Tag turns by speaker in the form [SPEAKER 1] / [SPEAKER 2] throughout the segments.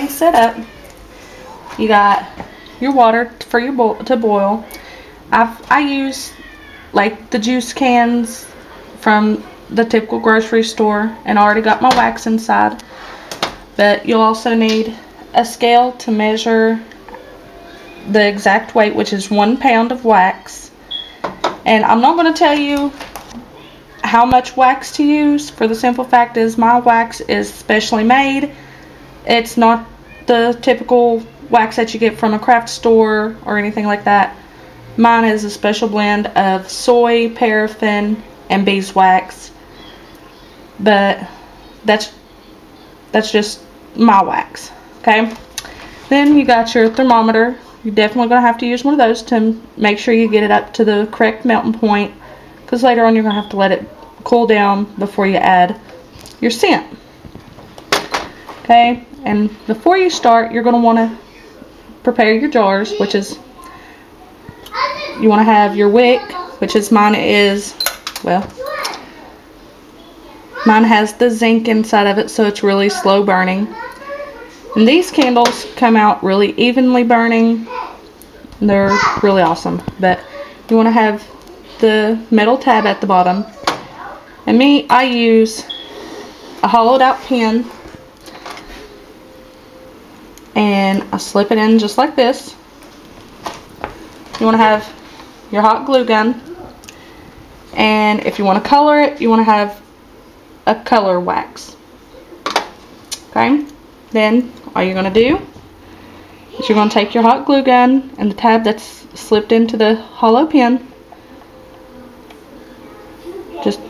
[SPEAKER 1] everything's set up, you got your water for your to boil. I use like the juice cans from the typical grocery store, and I already got my wax inside. But you'll also need a scale to measure the exact weight, which is 1 pound of wax. And I'm not going to tell you how much wax to use, for the simple fact is my wax is specially made. It's not the typical wax that you get from a craft store or anything like that. Mine is a special blend of soy, paraffin, and beeswax. But that's just my wax. Okay. Then you got your thermometer. You're definitely going to have to use one of those to make sure you get it up to the correct melting point, because later on you're going to have to let it cool down before you add your scent. Okay, and before you start, you're going to want to prepare your jars, which is, you want to have your wick, which is, mine is, well, mine has the zinc inside of it, so it's really slow burning. And these candles come out really evenly burning. They're really awesome. But you want to have the metal tab at the bottom. And me, I use a hollowed out pin. And I slip it in just like this. You want to have your hot glue gun. And if you want to color it, you want to have a color wax. Okay? Then all you're going to do is you're going to take your hot glue gun and the tab that's slipped into the hollow pin. Just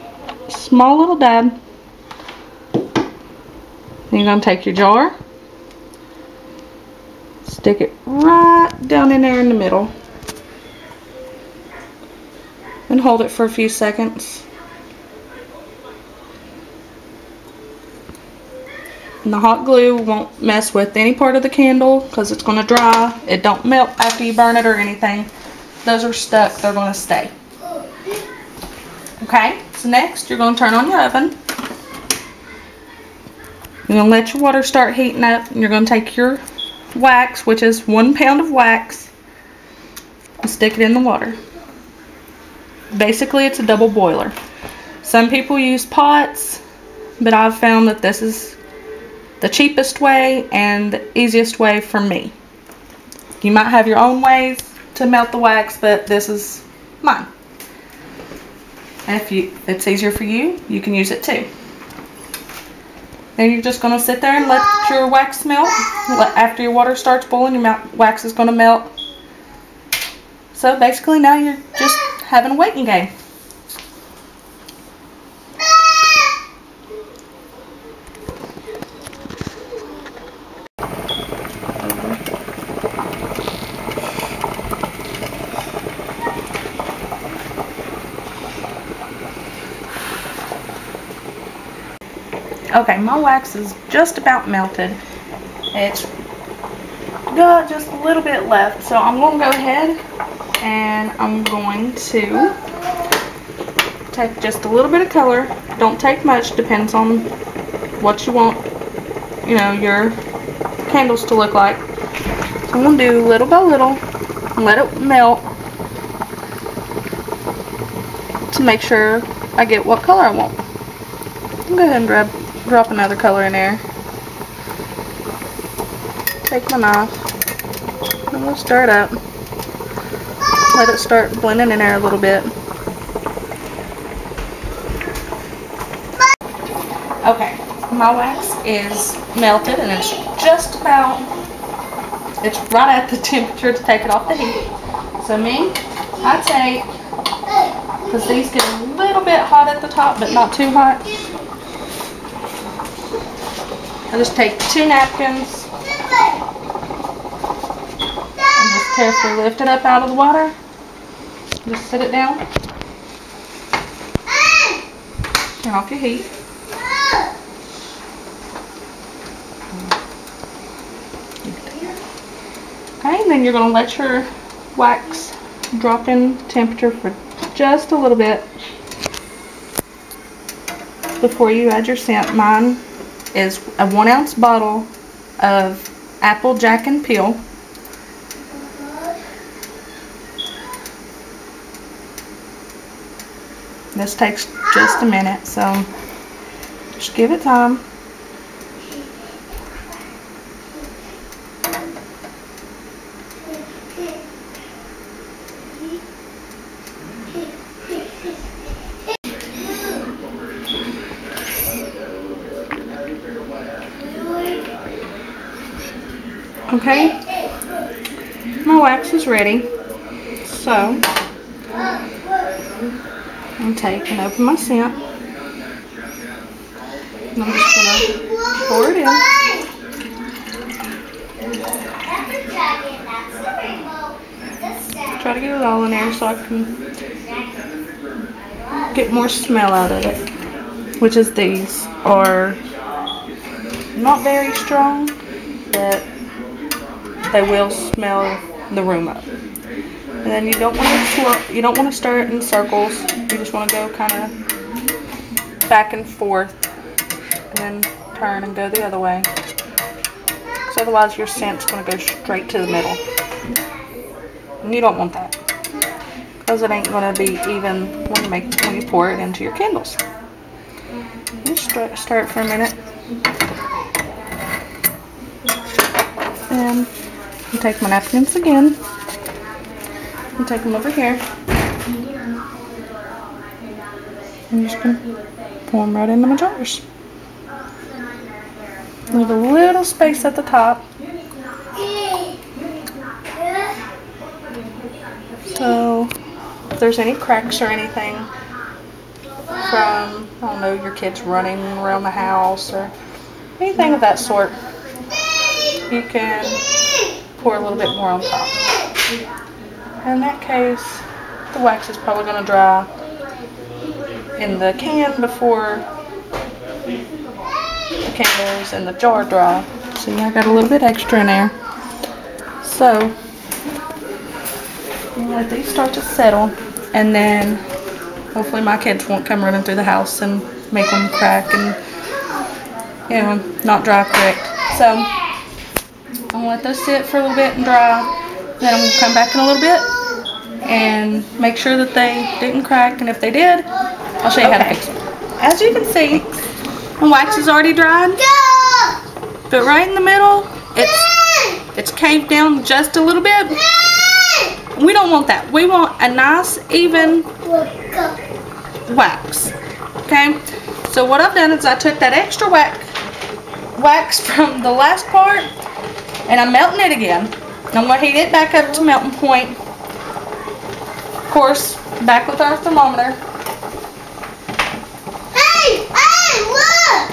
[SPEAKER 1] a small little dab. Then you're going to take your jar, stick it right down in there in the middle, and hold it for a few seconds. And the hot glue won't mess with any part of the candle because it's going to dry. It don't melt after you burn it or anything. Those are stuck. They're going to stay. Okay, so next you're going to turn on your oven. You're going to let your water start heating up, and you're going to take your wax, which is 1 pound of wax, and stick it in the water. Basically, it's a double boiler. Some people use pots, but I've found that this is the cheapest way and the easiest way for me. You might have your own ways to melt the wax, but this is mine. And if it's easier for you, you can use it too. Then you're just going to sit there and let your wax melt. After your water starts boiling, your wax is going to melt. So basically now you're just having a waiting game. Okay, my wax is just about melted. It's got just a little bit left, so I'm going to go ahead and I'm going to take just a little bit of color. Don't take much, depends on what you want, you know, your candles to look like. So I'm going to do little by little and let it melt to make sure I get what color I want. I'll go ahead and drop another color in there. Take my knife and we'll stir it up. Let it start blending in there a little bit. Okay, my wax is melted and it's just about, it's right at the temperature to take it off the heat. So me, I take, because these get a little bit hot at the top but not too hot, I just take 2 napkins and just carefully lift it up out of the water. Just sit it down. Turn off your heat. Okay, and then you're going to let your wax drop in temperature for just a little bit before you add your scent. Mine is a 1 ounce bottle of Apple Jack and Peel. This takes just a minute, so just give it time. Okay, my wax is ready, so I'm take and open my scent. And I'm just gonna pour it in. Try to get it all in there so I can get more smell out of it. Which is these are not very strong, but they will smell the room up. And then you don't want to stir it in circles. You just want to go kind of back and forth, and then turn and go the other way. Because otherwise your scent's going to go straight to the middle, and you don't want that, because it ain't going to be even when you pour it into your candles. Just stir it for a minute, and you take my napkins again and take them over here. I'm just going to pour them right into my jars. Leave a little space at the top, so if there's any cracks or anything from, I don't know, your kids running around the house or anything of that sort, you can pour a little bit more on top. In that case, the wax is probably going to dry in the can before the candles and the jar dry. See, I got a little bit extra in there. So, you let these start to settle, and then hopefully my kids won't come running through the house and make them crack and, you know, not dry correct. So, I'm going to let those sit for a little bit and dry. Then I'm going to come back in a little bit and make sure that they didn't crack, and if they did, I'll show you how to fix them. As you can see, the wax is already dried, but right in the middle, it's caved down just a little bit. We don't want that. We want a nice, even wax. Okay? So what I've done is I took that extra wax from the last part, and I'm melting it again. I'm going to heat it back up to melting point. Of course, back with our thermometer.
[SPEAKER 2] Hey, look!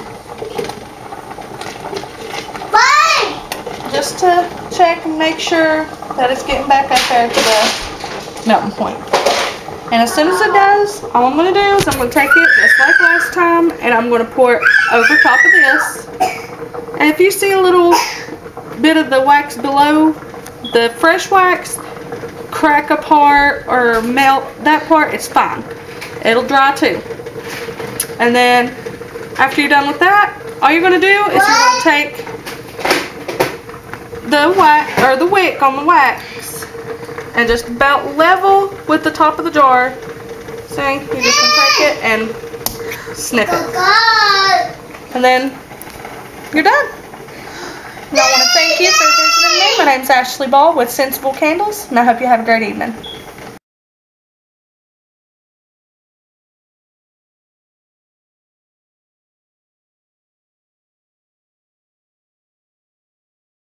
[SPEAKER 2] Bye!
[SPEAKER 1] Just to check and make sure that it's getting back up there to the melting point. And as soon as it does, all I'm going to do is I'm going to take it just like last time, and I'm going to pour it over top of this. And if you see a little bit of the wax below the fresh wax crack apart or melt that part, it's fine. It'll dry too. And then after you're done with that, all you're going to do is you're going to take the wax or the wick on the wax and just about level with the top of the jar. See, you're just going to take it and snip it. And then you're done. And I want to thank you for visiting me. My name's Ashley Ball with Sensible Candles, and I hope you have a great evening.